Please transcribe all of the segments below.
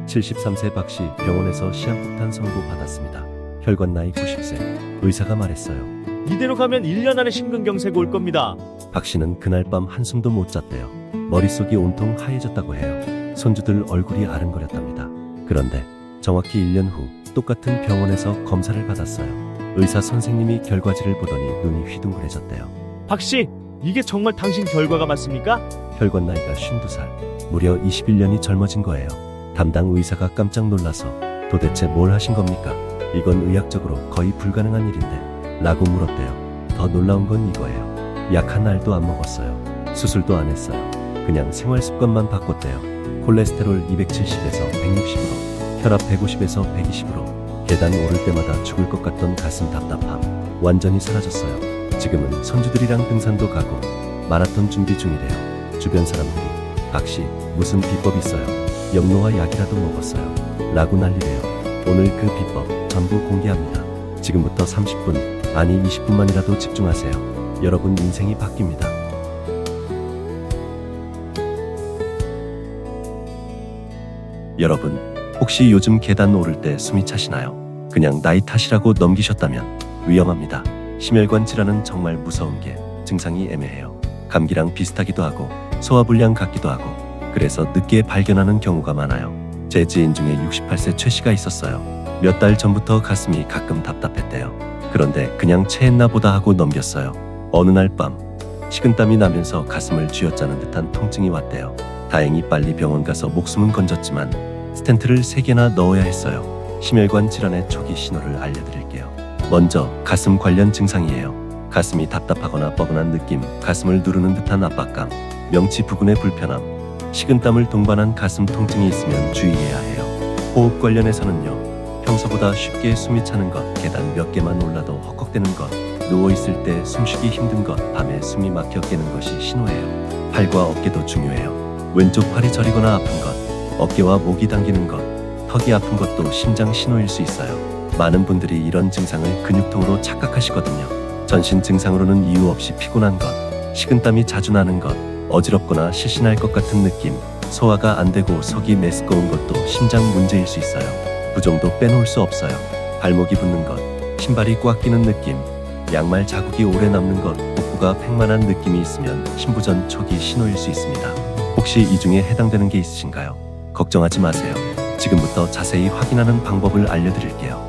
73세 박씨 병원에서 시한폭탄 선고 받았습니다. 혈관 나이 90세. 의사가 말했어요. 이대로 가면 1년 안에 심근경색 올 겁니다. 박씨는 그날 밤 한숨도 못 잤대요. 머릿속이 온통 하얘졌다고 해요. 손주들 얼굴이 아른거렸답니다. 그런데 정확히 1년 후 똑같은 병원에서 검사를 받았어요. 의사 선생님이 결과지를 보더니 눈이 휘둥그레졌대요. 박씨, 이게 정말 당신 결과가 맞습니까? 혈관 나이가 52살. 무려 21년이 젊어진 거예요. 담당 의사가 깜짝 놀라서 도대체 뭘 하신 겁니까? 이건 의학적으로 거의 불가능한 일인데 라고 물었대요. 더 놀라운 건 이거예요. 약 한 알도 안 먹었어요. 수술도 안 했어요. 그냥 생활 습관만 바꿨대요. 콜레스테롤 270에서 160으로, 혈압 150에서 120으로, 계단 오를 때마다 죽을 것 같던 가슴 답답함 완전히 사라졌어요. 지금은 손주들이랑 등산도 가고 마라톤 준비 중이래요. 주변 사람들이 박씨 무슨 비법 있어요? 영로와 약이라도 먹었어요. 라고 난리래요. 오늘 그 비법 전부 공개합니다. 지금부터 30분 아니 20분만이라도 집중하세요. 여러분 인생이 바뀝니다. 여러분 혹시 요즘 계단 오를 때 숨이 차시나요? 그냥 나이 탓이라고 넘기셨다면 위험합니다. 심혈관 질환은 정말 무서운 게 증상이 애매해요. 감기랑 비슷하기도 하고 소화불량 같기도 하고 그래서 늦게 발견하는 경우가 많아요. 제 지인 중에 68세 최 씨가 있었어요. 몇 달 전부터 가슴이 가끔 답답했대요. 그런데 그냥 체했나 보다 하고 넘겼어요. 어느 날 밤 식은땀이 나면서 가슴을 쥐어짜는 듯한 통증이 왔대요. 다행히 빨리 병원 가서 목숨은 건졌지만 스텐트를 3개나 넣어야 했어요. 심혈관 질환의 초기 신호를 알려드릴게요. 먼저 가슴 관련 증상이에요. 가슴이 답답하거나 뻐근한 느낌, 가슴을 누르는 듯한 압박감, 명치 부근의 불편함, 식은땀을 동반한 가슴 통증이 있으면 주의해야 해요. 호흡 관련해서는요. 평소보다 쉽게 숨이 차는 것, 계단 몇 개만 올라도 헉헉대는 것, 누워있을 때 숨쉬기 힘든 것, 밤에 숨이 막혀 깨는 것이 신호예요. 팔과 어깨도 중요해요. 왼쪽 팔이 저리거나 아픈 것, 어깨와 목이 당기는 것, 턱이 아픈 것도 심장 신호일 수 있어요. 많은 분들이 이런 증상을 근육통으로 착각하시거든요. 전신 증상으로는 이유 없이 피곤한 것, 식은땀이 자주 나는 것, 어지럽거나 실신할 것 같은 느낌, 소화가 안 되고 속이 메스꺼운 것도 심장 문제일 수 있어요. 부종도 빼놓을 수 없어요. 발목이 붓는 것, 신발이 꽉 끼는 느낌, 양말 자국이 오래 남는 것, 복부가 팽만한 느낌이 있으면 신부전 초기 신호일 수 있습니다. 혹시 이 중에 해당되는 게 있으신가요? 걱정하지 마세요. 지금부터 자세히 확인하는 방법을 알려드릴게요.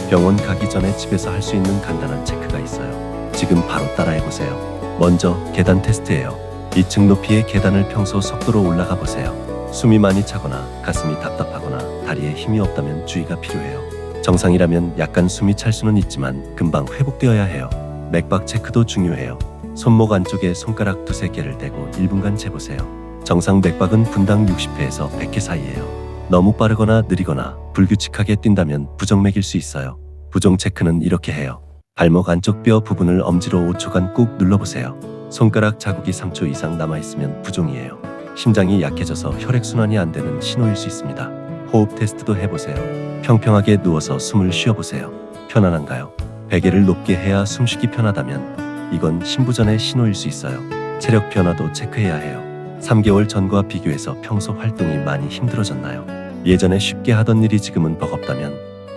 병원 가기 전에 집에서 할 수 있는 간단한 체크가 있어요. 지금 바로 따라해보세요. 먼저 계단 테스트예요. 2층 높이의 계단을 평소 속도로 올라가 보세요. 숨이 많이 차거나 가슴이 답답하거나 다리에 힘이 없다면 주의가 필요해요. 정상이라면 약간 숨이 찰 수는 있지만 금방 회복되어야 해요. 맥박 체크도 중요해요. 손목 안쪽에 손가락 2-3개를 대고 1분간 재보세요. 정상 맥박은 분당 60회에서 100회 사이예요. 너무 빠르거나 느리거나 불규칙하게 뛴다면 부정맥일 수 있어요. 부종 체크는 이렇게 해요. 발목 안쪽 뼈 부분을 엄지로 5초간 꾹 눌러보세요. 손가락 자국이 3초 이상 남아있으면 부종이에요. 심장이 약해져서 혈액순환이 안 되는 신호일 수 있습니다. 호흡 테스트도 해보세요. 평평하게 누워서 숨을 쉬어보세요. 편안한가요? 베개를 높게 해야 숨쉬기 편하다면 이건 신부전의 신호일 수 있어요. 체력 변화도 체크해야 해요. 3개월 전과 비교해서 평소 활동이 많이 힘들어졌나요? 예전에 쉽게 하던 일이 지금은 버겁다면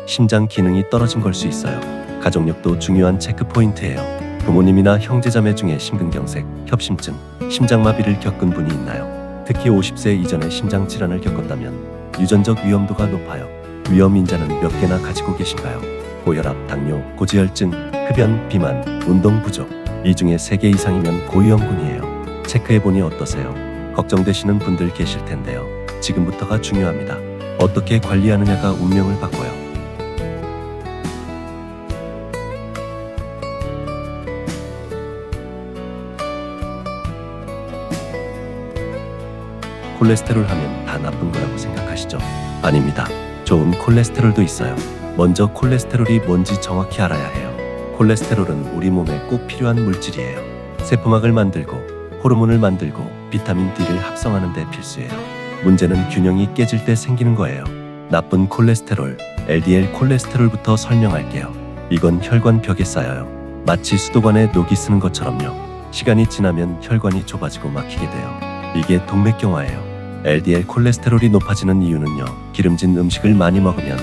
심장 기능이 떨어진 걸 수 있어요. 가족력도 중요한 체크 포인트예요. 부모님이나 형제자매 중에 심근경색, 협심증, 심장마비를 겪은 분이 있나요? 특히 50세 이전에 심장질환을 겪었다면 유전적 위험도가 높아요. 위험 인자는 몇 개나 가지고 계신가요? 고혈압, 당뇨, 고지혈증, 흡연, 비만, 운동 부족. 이 중에 3개 이상이면 고위험군이에요. 체크해보니 어떠세요? 걱정되시는 분들 계실 텐데요. 지금부터가 중요합니다. 어떻게 관리하느냐가 운명을 바꿔요. 콜레스테롤 하면 다 나쁜 거라고 생각하시죠? 아닙니다. 좋은 콜레스테롤도 있어요. 먼저 콜레스테롤이 뭔지 정확히 알아야 해요. 콜레스테롤은 우리 몸에 꼭 필요한 물질이에요. 세포막을 만들고 호르몬을 만들고 비타민 D를 합성하는 데 필수예요. 문제는 균형이 깨질 때 생기는 거예요. 나쁜 콜레스테롤, LDL 콜레스테롤부터 설명할게요. 이건 혈관 벽에 쌓여요. 마치 수도관에 녹이 쓰는 것처럼요. 시간이 지나면 혈관이 좁아지고 막히게 돼요. 이게 동맥경화예요. LDL 콜레스테롤이 높아지는 이유는요. 기름진 음식을 많이 먹으면,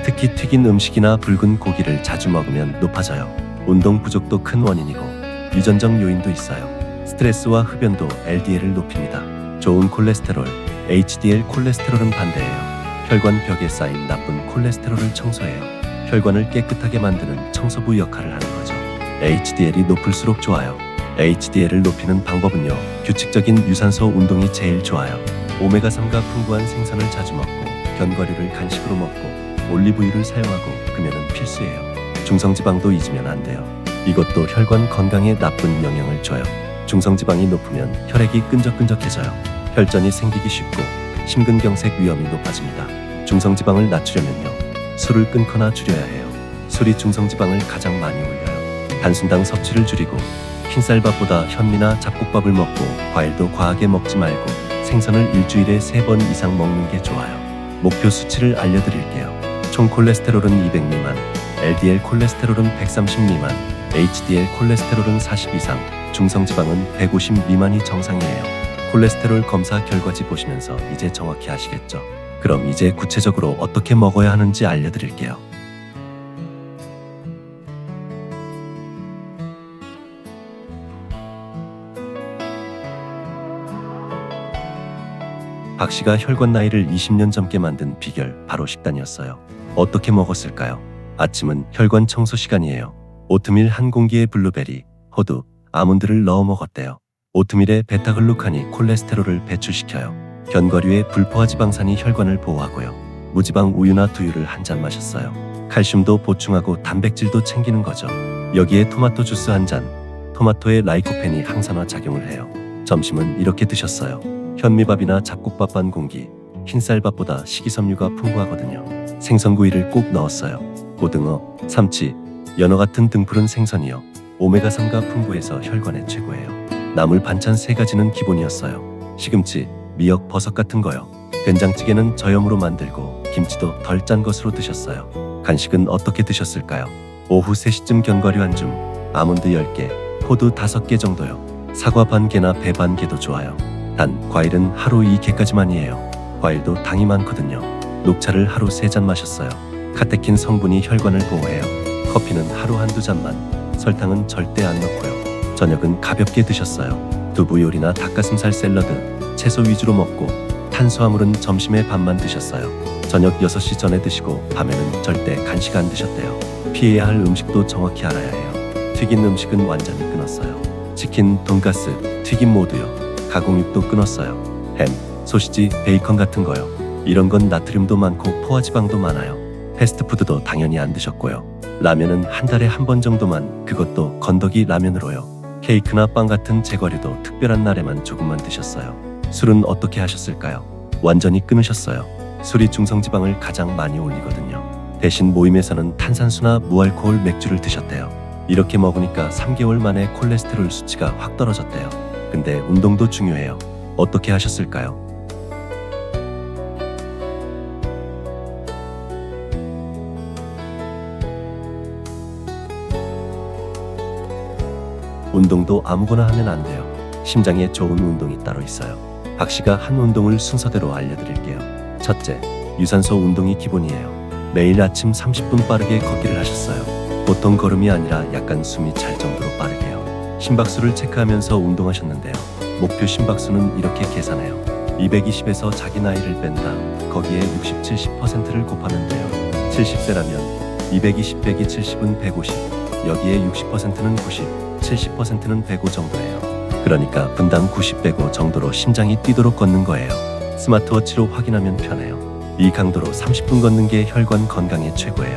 특히 튀긴 음식이나 붉은 고기를 자주 먹으면 높아져요. 운동 부족도 큰 원인이고 유전적 요인도 있어요. 스트레스와 흡연도 LDL을 높입니다. 좋은 콜레스테롤, HDL 콜레스테롤은 반대예요. 혈관 벽에 쌓인 나쁜 콜레스테롤을 청소해요. 혈관을 깨끗하게 만드는 청소부 역할을 하는 거죠. HDL이 높을수록 좋아요. HDL을 높이는 방법은요. 규칙적인 유산소 운동이 제일 좋아요. 오메가3가 풍부한 생선을 자주 먹고, 견과류를 간식으로 먹고, 올리브유를 사용하고, 금연은 필수예요. 중성지방도 잊으면 안 돼요. 이것도 혈관 건강에 나쁜 영향을 줘요. 중성지방이 높으면 혈액이 끈적끈적해져요. 혈전이 생기기 쉽고 심근경색 위험이 높아집니다. 중성지방을 낮추려면요. 술을 끊거나 줄여야 해요. 술이 중성지방을 가장 많이 올려요. 단순당 섭취를 줄이고 흰쌀밥보다 현미나 잡곡밥을 먹고 과일도 과하게 먹지 말고 생선을 일주일에 3번 이상 먹는 게 좋아요. 목표 수치를 알려드릴게요. 총 콜레스테롤은 200 미만, LDL 콜레스테롤은 130 미만, HDL 콜레스테롤은 40 이상, 중성지방은 150 미만이 정상이에요. 콜레스테롤 검사 결과지 보시면서 이제 정확히 아시겠죠? 그럼 이제 구체적으로 어떻게 먹어야 하는지 알려드릴게요. 박 씨가 혈관 나이를 20년 젊게 만든 비결, 바로 식단이었어요. 어떻게 먹었을까요? 아침은 혈관 청소 시간이에요. 오트밀 한 공기에 블루베리, 호두, 아몬드를 넣어 먹었대요. 오트밀에 베타글루칸이 콜레스테롤을 배출시켜요. 견과류에 불포화 지방산이 혈관을 보호하고요. 무지방 우유나 두유를 한 잔 마셨어요. 칼슘도 보충하고 단백질도 챙기는 거죠. 여기에 토마토 주스 한 잔, 토마토의 라이코펜이 항산화 작용을 해요. 점심은 이렇게 드셨어요. 현미밥이나 잡곡밥 반 공기, 흰쌀밥보다 식이섬유가 풍부하거든요. 생선구이를 꼭 넣었어요. 고등어, 삼치, 연어 같은 등푸른 생선이요. 오메가3가 풍부해서 혈관에 최고예요. 나물 반찬 3가지는 기본이었어요. 시금치, 미역, 버섯 같은 거요. 된장찌개는 저염으로 만들고 김치도 덜 짠 것으로 드셨어요. 간식은 어떻게 드셨을까요? 오후 3시쯤 견과류 한 줌, 아몬드 10개, 호두 5개 정도요. 사과 반 개나 배 반 개도 좋아요. 단 과일은 하루 2개까지만이에요. 과일도 당이 많거든요. 녹차를 하루 3잔 마셨어요. 카테킨 성분이 혈관을 보호해요. 커피는 하루 1-2잔만, 설탕은 절대 안 넣고요. 저녁은 가볍게 드셨어요. 두부 요리나 닭가슴살 샐러드, 채소 위주로 먹고 탄수화물은 점심에 반만 드셨어요. 저녁 6시 전에 드시고 밤에는 절대 간식 안 드셨대요. 피해야 할 음식도 정확히 알아야 해요. 튀긴 음식은 완전히 끊었어요. 치킨, 돈가스, 튀김 모두요. 가공육도 끊었어요. 햄, 소시지, 베이컨 같은 거요. 이런 건 나트륨도 많고 포화지방도 많아요. 패스트푸드도 당연히 안 드셨고요. 라면은 한 달에 한 번 정도만, 그것도 건더기 라면으로요. 케이크나 빵 같은 제과류도 특별한 날에만 조금만 드셨어요. 술은 어떻게 하셨을까요? 완전히 끊으셨어요. 술이 중성지방을 가장 많이 올리거든요. 대신 모임에서는 탄산수나 무알코올 맥주를 드셨대요. 이렇게 먹으니까 3개월 만에 콜레스테롤 수치가 확 떨어졌대요. 근데 운동도 중요해요. 어떻게 하셨을까요? 운동도 아무거나 하면 안 돼요. 심장에 좋은 운동이 따로 있어요. 박 씨가 한 운동을 순서대로 알려드릴게요. 첫째, 유산소 운동이 기본이에요. 매일 아침 30분 빠르게 걷기를 하셨어요. 보통 걸음이 아니라 약간 숨이 찰 정도로 빠르게요. 심박수를 체크하면서 운동하셨는데요. 목표 심박수는 이렇게 계산해요. 220에서 자기 나이를 뺀 다음 거기에 60, 70%를 곱하면 돼요. 70세라면 220 빼기 70은 150, 여기에 60%는 90, 70%는 105 정도예요. 그러니까 분당 90, 105 정도로 심장이 뛰도록 걷는 거예요. 스마트워치로 확인하면 편해요. 이 강도로 30분 걷는 게 혈관 건강에 최고예요.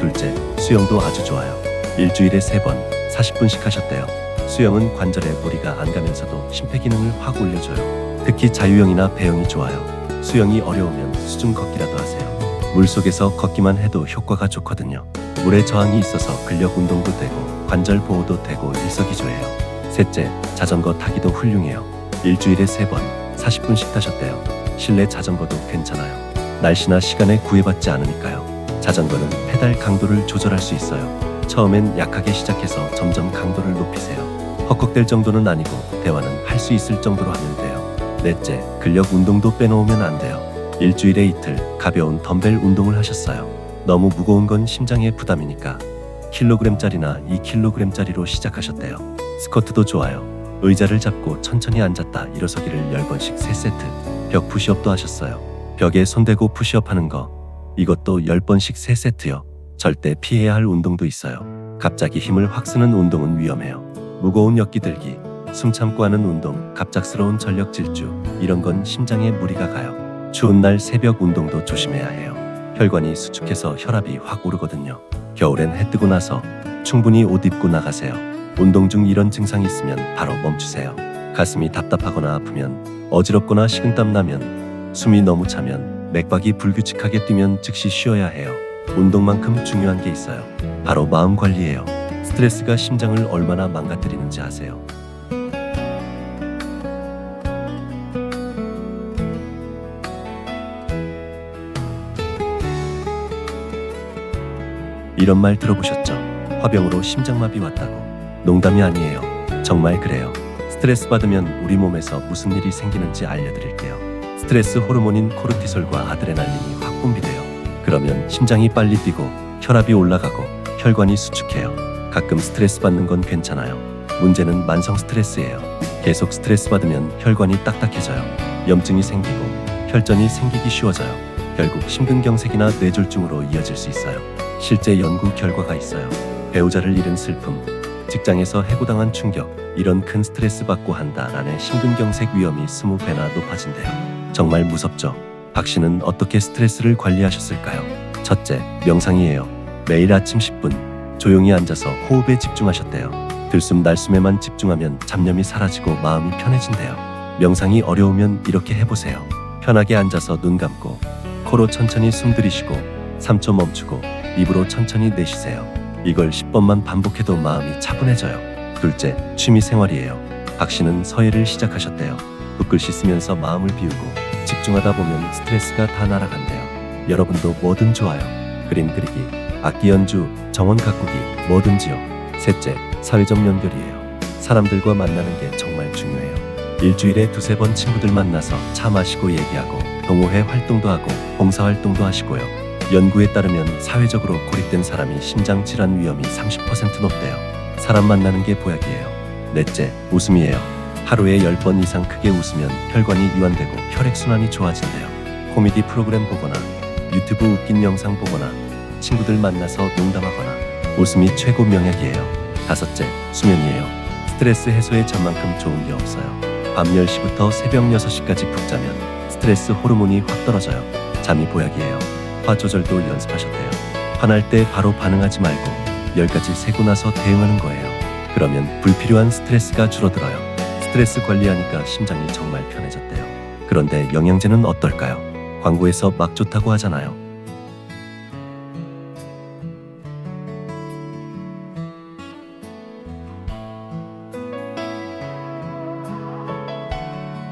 둘째, 수영도 아주 좋아요. 일주일에 3번, 40분씩 하셨대요. 수영은 관절에 무리가 안 가면서도 심폐기능을 확 올려줘요. 특히 자유형이나 배영이 좋아요. 수영이 어려우면 수중 걷기라도 하세요. 물속에서 걷기만 해도 효과가 좋거든요. 물에 저항이 있어서 근력 운동도 되고 관절 보호도 되고 일석이조예요. 셋째, 자전거 타기도 훌륭해요. 일주일에 3번, 40분씩 타셨대요. 실내 자전거도 괜찮아요. 날씨나 시간에 구애받지 않으니까요. 자전거는 페달 강도를 조절할 수 있어요. 처음엔 약하게 시작해서 점점 강도를 높이세요. 헉헉댈 정도는 아니고 대화는 할 수 있을 정도로 하면 돼요. 넷째, 근력 운동도 빼놓으면 안 돼요. 일주일에 이틀 가벼운 덤벨 운동을 하셨어요. 너무 무거운 건 심장에 부담이니까 킬로그램짜리나 2kg짜리로 시작하셨대요. 스쿼트도 좋아요. 의자를 잡고 천천히 앉았다 일어서기를 10번씩 3세트. 벽 푸시업도 하셨어요. 벽에 손대고 푸시업 하는 거, 이것도 10번씩 3세트요. 절대 피해야 할 운동도 있어요. 갑자기 힘을 확 쓰는 운동은 위험해요. 무거운 역기 들기, 숨 참고 하는 운동, 갑작스러운 전력 질주, 이런 건 심장에 무리가 가요. 추운 날 새벽 운동도 조심해야 해요. 혈관이 수축해서 혈압이 확 오르거든요. 겨울엔 해 뜨고 나서 충분히 옷 입고 나가세요. 운동 중 이런 증상이 있으면 바로 멈추세요. 가슴이 답답하거나 아프면, 어지럽거나 식은땀 나면, 숨이 너무 차면, 맥박이 불규칙하게 뛰면 즉시 쉬어야 해요. 운동만큼 중요한 게 있어요. 바로 마음 관리예요. 스트레스가 심장을 얼마나 망가뜨리는지 아세요? 이런 말 들어보셨죠? 화병으로 심장마비 왔다고. 농담이 아니에요. 정말 그래요. 스트레스 받으면 우리 몸에서 무슨 일이 생기는지 알려드릴게요. 스트레스 호르몬인 코르티솔과 아드레날린이 확 분비돼요. 그러면 심장이 빨리 뛰고 혈압이 올라가고 혈관이 수축해요. 가끔 스트레스 받는 건 괜찮아요. 문제는 만성 스트레스예요. 계속 스트레스 받으면 혈관이 딱딱해져요. 염증이 생기고 혈전이 생기기 쉬워져요. 결국 심근경색이나 뇌졸중으로 이어질 수 있어요. 실제 연구 결과가 있어요. 배우자를 잃은 슬픔, 직장에서 해고당한 충격, 이런 큰 스트레스 받고 한 달 안에 심근경색 위험이 20배나 높아진대요. 정말 무섭죠? 박 씨는 어떻게 스트레스를 관리하셨을까요? 첫째, 명상이에요. 매일 아침 10분 조용히 앉아서 호흡에 집중하셨대요. 들숨 날숨에만 집중하면 잡념이 사라지고 마음이 편해진대요. 명상이 어려우면 이렇게 해보세요. 편하게 앉아서 눈 감고 코로 천천히 숨 들이쉬고 3초 멈추고 입으로 천천히 내쉬세요. 이걸 10번만 반복해도 마음이 차분해져요. 둘째, 취미 생활이에요. 박 씨는 서예를 시작하셨대요. 붓글씨 쓰면서 마음을 비우고 집중하다 보면 스트레스가 다 날아간대요. 여러분도 뭐든 좋아요. 그림 그리기, 악기 연주, 정원 가꾸기, 뭐든지요. 셋째, 사회적 연결이에요. 사람들과 만나는 게 정말 중요해요. 일주일에 2-3번 친구들 만나서 차 마시고 얘기하고 동호회 활동도 하고 봉사활동도 하시고요. 연구에 따르면 사회적으로 고립된 사람이 심장질환 위험이 30% 높대요. 사람 만나는 게 보약이에요. 넷째, 웃음이에요. 하루에 10번 이상 크게 웃으면 혈관이 이완되고 혈액순환이 좋아진대요. 코미디 프로그램 보거나 유튜브 웃긴 영상 보거나 친구들 만나서 농담하거나 웃음이 최고 명약이에요. 다섯째, 수면이에요. 스트레스 해소에 잠만큼 좋은 게 없어요. 밤 10시부터 새벽 6시까지 푹 자면 스트레스 호르몬이 확 떨어져요. 잠이 보약이에요. 화 조절도 연습하셨대요. 화날 때 바로 반응하지 말고 10가지 세고 나서 대응하는 거예요. 그러면 불필요한 스트레스가 줄어들어요. 스트레스 관리하니까 심장이 정말 편해졌대요. 그런데 영양제는 어떨까요? 광고에서 막 좋다고 하잖아요.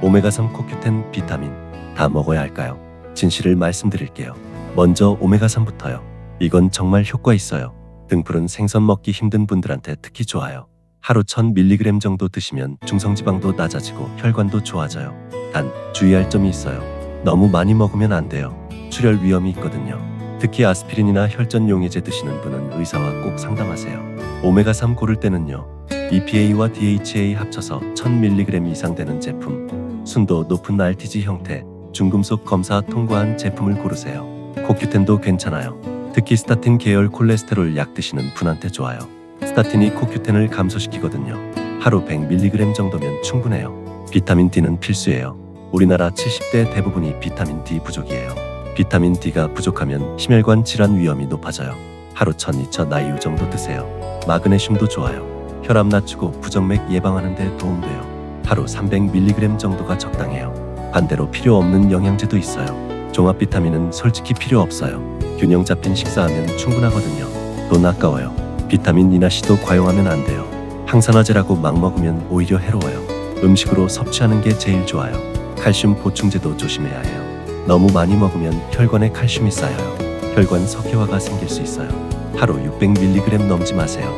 오메가3 코큐텐 비타민 다 먹어야 할까요? 진실을 말씀드릴게요. 먼저 오메가3부터요. 이건 정말 효과 있어요. 등푸른 생선 먹기 힘든 분들한테 특히 좋아요. 하루 1000mg 정도 드시면 중성지방도 낮아지고 혈관도 좋아져요. 단 주의할 점이 있어요. 너무 많이 먹으면 안 돼요. 출혈 위험이 있거든요. 특히 아스피린이나 혈전 용해제 드시는 분은 의사와 꼭 상담하세요. 오메가3 고를 때는요. EPA와 DHA 합쳐서 1000mg 이상 되는 제품, 순도 높은 RTG 형태, 중금속 검사 통과한 제품을 고르세요. 코큐텐도 괜찮아요. 특히 스타틴 계열 콜레스테롤 약 드시는 분한테 좋아요. 스타틴이 코큐텐을 감소시키거든요. 하루 100mg 정도면 충분해요. 비타민 D는 필수예요. 우리나라 70대 대부분이 비타민 D 부족이에요. 비타민 D가 부족하면 심혈관 질환 위험이 높아져요. 하루 1000, 나이유 정도 드세요. 마그네슘도 좋아요. 혈압 낮추고 부정맥 예방하는 데 도움돼요. 하루 300mg 정도가 적당해요. 반대로 필요 없는 영양제도 있어요. 종합 비타민은 솔직히 필요 없어요. 균형 잡힌 식사하면 충분하거든요. 돈 아까워요. 비타민 E나 C도 과용하면 안 돼요. 항산화제라고 막 먹으면 오히려 해로워요. 음식으로 섭취하는 게 제일 좋아요. 칼슘 보충제도 조심해야 해요. 너무 많이 먹으면 혈관에 칼슘이 쌓여요. 혈관 석회화가 생길 수 있어요. 하루 600mg 넘지 마세요.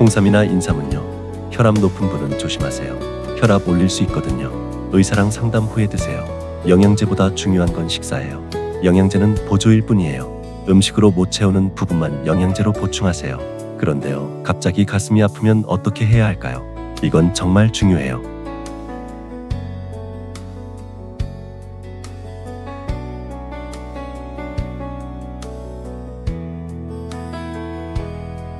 홍삼이나 인삼은요. 혈압 높은 분은 조심하세요. 혈압 올릴 수 있거든요. 의사랑 상담 후에 드세요. 영양제보다 중요한 건 식사예요. 영양제는 보조일 뿐이에요. 음식으로 못 채우는 부분만 영양제로 보충하세요. 그런데요, 갑자기 가슴이 아프면 어떻게 해야 할까요? 이건 정말 중요해요.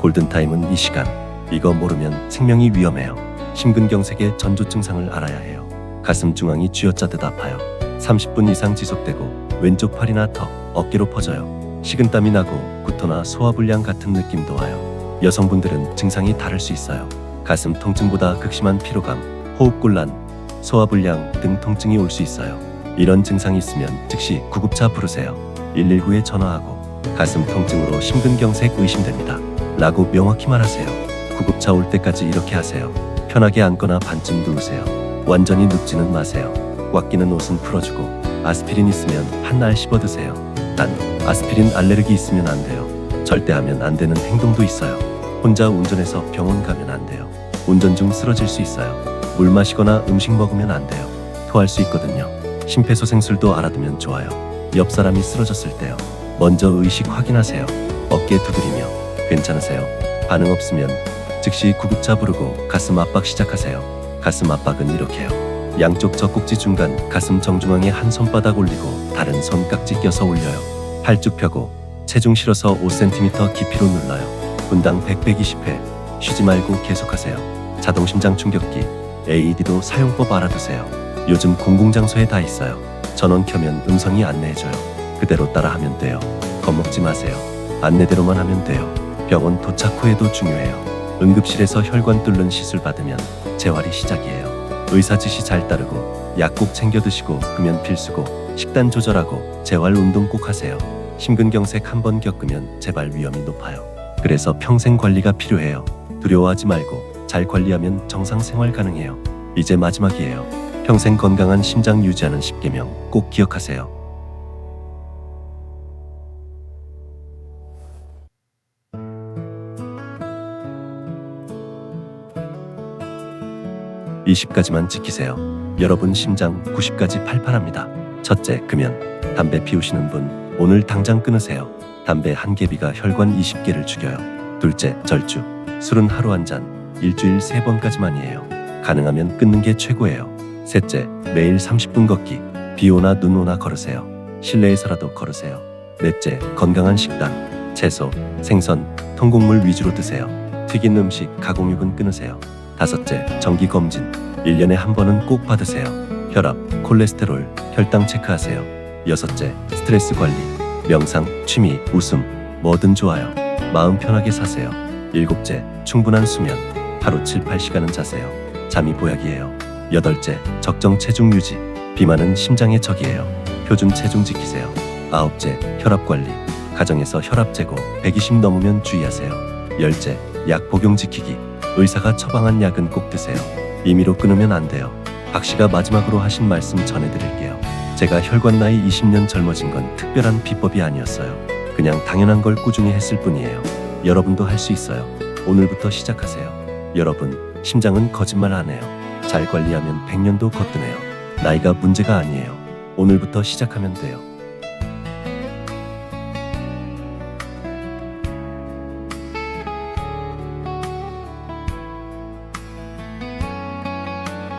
골든타임은 이 시간. 이거 모르면 생명이 위험해요. 심근경색의 전조 증상을 알아야 해요. 가슴 중앙이 쥐어짜듯 아파요. 30분 이상 지속되고 왼쪽 팔이나 턱, 어깨로 퍼져요. 식은땀이 나고 구토나 소화불량 같은 느낌도 와요. 여성분들은 증상이 다를 수 있어요. 가슴 통증보다 극심한 피로감, 호흡곤란, 소화불량 등 통증이 올 수 있어요. 이런 증상이 있으면 즉시 구급차 부르세요. 119에 전화하고 가슴 통증으로 심근경색 의심됩니다 라고 명확히 말하세요. 구급차 올 때까지 이렇게 하세요. 편하게 앉거나 반쯤 누우세요. 완전히 눕지는 마세요. 꽉 끼는 옷은 풀어주고 아스피린 있으면 한 알 씹어 드세요. 단 아스피린 알레르기 있으면 안 돼요. 절대 하면 안 되는 행동도 있어요. 혼자 운전해서 병원 가면 안 돼요. 운전 중 쓰러질 수 있어요. 물 마시거나 음식 먹으면 안 돼요. 토할 수 있거든요. 심폐소생술도 알아두면 좋아요. 옆 사람이 쓰러졌을 때요. 먼저 의식 확인하세요. 어깨 두드리며 괜찮으세요? 반응 없으면 즉시 구급차 부르고 가슴 압박 시작하세요. 가슴 압박은 이렇게요. 양쪽 젖꼭지 중간 가슴 정중앙에 한 손바닥 올리고 다른 손 깍지 껴서 올려요. 팔 쭉 펴고 체중 실어서 5cm 깊이로 눌러요. 분당 100-120회. 쉬지 말고 계속하세요. 자동심장 충격기, AED도 사용법 알아두세요. 요즘 공공장소에 다 있어요. 전원 켜면 음성이 안내해줘요. 그대로 따라하면 돼요. 겁먹지 마세요. 안내대로만 하면 돼요. 병원 도착 후에도 중요해요. 응급실에서 혈관 뚫는 시술 받으면 재활이 시작이에요. 의사 지시 잘 따르고 약 꼭 챙겨 드시고 금연 필수고 식단 조절하고 재활 운동 꼭 하세요. 심근경색 한번 겪으면 재발 위험이 높아요. 그래서 평생 관리가 필요해요. 두려워하지 말고 잘 관리하면 정상 생활 가능해요. 이제 마지막이에요. 평생 건강한 심장 유지하는 10계명 꼭 기억하세요. 이 10가지만 지키세요. 여러분 심장 90까지 팔팔합니다. 첫째, 금연. 담배 피우시는 분 오늘 당장 끊으세요. 담배 한 개비가 혈관 20개를 죽여요. 둘째, 절주. 술은 하루 한 잔, 일주일 3번까지만이에요. 가능하면 끊는 게 최고예요. 셋째, 매일 30분 걷기. 비 오나 눈 오나 걸으세요. 실내에서라도 걸으세요. 넷째, 건강한 식단. 채소, 생선, 통곡물 위주로 드세요. 튀긴 음식, 가공육은 끊으세요. 다섯째, 정기검진. 1년에 한 번은 꼭 받으세요. 혈압, 콜레스테롤, 혈당 체크하세요. 여섯째, 스트레스 관리. 명상, 취미, 웃음, 뭐든 좋아요. 마음 편하게 사세요. 일곱째, 충분한 수면. 하루 7-8시간은 자세요. 잠이 보약이에요. 여덟째, 적정 체중 유지. 비만은 심장의 적이에요. 표준 체중 지키세요. 아홉째, 혈압 관리. 가정에서 혈압 재고 120 넘으면 주의하세요. 열째, 약 복용 지키기. 의사가 처방한 약은 꼭 드세요. 임의로 끊으면 안 돼요. 박 씨가 마지막으로 하신 말씀 전해드릴게요. 제가 혈관 나이 20년 젊어진 건 특별한 비법이 아니었어요. 그냥 당연한 걸 꾸준히 했을 뿐이에요. 여러분도 할 수 있어요. 오늘부터 시작하세요. 여러분, 심장은 거짓말 안 해요. 잘 관리하면 100년도 거뜬해요. 나이가 문제가 아니에요. 오늘부터 시작하면 돼요.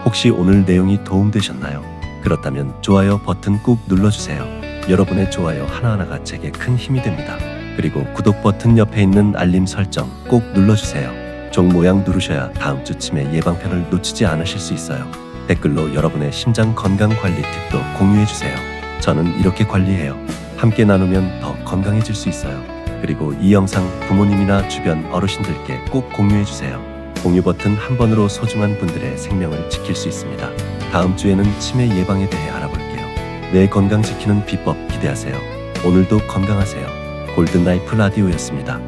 혹시 오늘 내용이 도움되셨나요? 그렇다면 좋아요 버튼 꾹 눌러주세요. 여러분의 좋아요 하나하나가 제게 큰 힘이 됩니다. 그리고 구독 버튼 옆에 있는 알림 설정 꼭 눌러주세요. 종 모양 누르셔야 다음 주 치매 예방편을 놓치지 않으실 수 있어요. 댓글로 여러분의 심장 건강 관리 팁도 공유해주세요. 저는 이렇게 관리해요. 함께 나누면 더 건강해질 수 있어요. 그리고 이 영상 부모님이나 주변 어르신들께 꼭 공유해주세요. 공유 버튼 한 번으로 소중한 분들의 생명을 지킬 수 있습니다. 다음 주에는 치매 예방에 대해 알아볼게요. 내 건강 지키는 비법 기대하세요. 오늘도 건강하세요. 골든라이프 라디오였습니다.